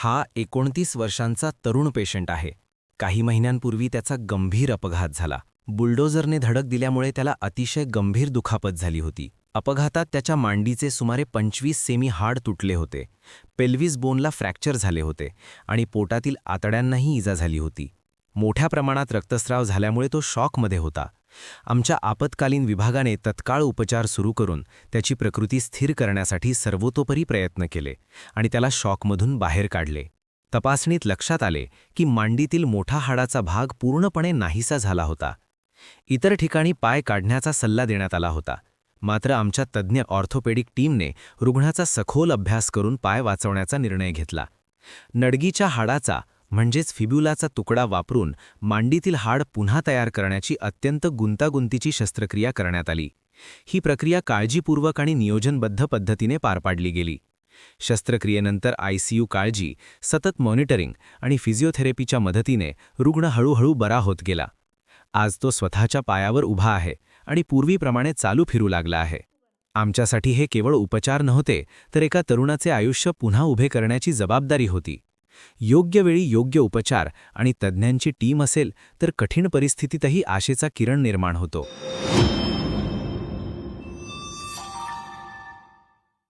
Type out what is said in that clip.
हा 29 वर्षांचा तरुण पेशंट आहे. काही महिन्यांपूर्वी त्याचा गंभीर अपघात झाला. बुलडोझरने धडक दिल्यामुळे त्याला अतिशय गंभीर दुखापत झाली होती. अपघातात त्याच्या मांडीचे सुमारे 25 सेमी हाड तुटले होते. पेल्विस बोनला फ्रॅक्चर झाले होते आणि पोटातील आतड्यांनाही इजा झाली होती. मोठ्या प्रमाणात रक्तस्राव झाल्यामुळे तो शॉकमध्ये होता. आमच्या आपत्कालीन विभागाने तत्काळ उपचार सुरू करून त्याची प्रकृती स्थिर करण्यासाठी सर्वतोपरी प्रयत्न केले आणि त्याला शॉकमधून बाहेर काढले. तपासणीत लक्षात आले की मांडीतील मोठा हाडाचा भाग पूर्णपणे नाहीसा झाला होता. इतर ठिकाणी पाय काढण्याचा सल्ला देण्यात आला होता. मात्र आमच्या तज्ज्ञ ऑर्थोपेडिक टीमने रुग्णाचा सखोल अभ्यास करून पाय वाचवण्याचा निर्णय घेतला. नडगीच्या हाडाचा म्हणजेच फिब्युलाचा तुकडा वापरून मांडीतील हाड पुन्हा तयार करण्याची अत्यंत गुंतागुंतीची शस्त्रक्रिया करण्यात आली. ही प्रक्रिया काळजीपूर्वक आणि नियोजनबद्ध पद्धतीने पार पाडली गेली. शस्त्रक्रियेनंतर आयसीयू काळजी, सतत मॉनिटरिंग आणि फिजिओथेरपीच्या मदतीने रुग्ण हळूहळू बरा होत गेला. आज तो स्वतःच्या पायावर उभा आहे आणि पूर्वीप्रमाणे चालू फिरू लागला आहे. आमच्यासाठी हे केवळ उपचार नव्हते, तर एका तरुणाचे आयुष्य पुन्हा उभे करण्याची जबाबदारी होती. योग्य वेळी योग्य उपचार आणि तज्ज्ञांची टीम असेल तर कठीण परिस्थितीतही आशेचा किरण निर्माण होतो.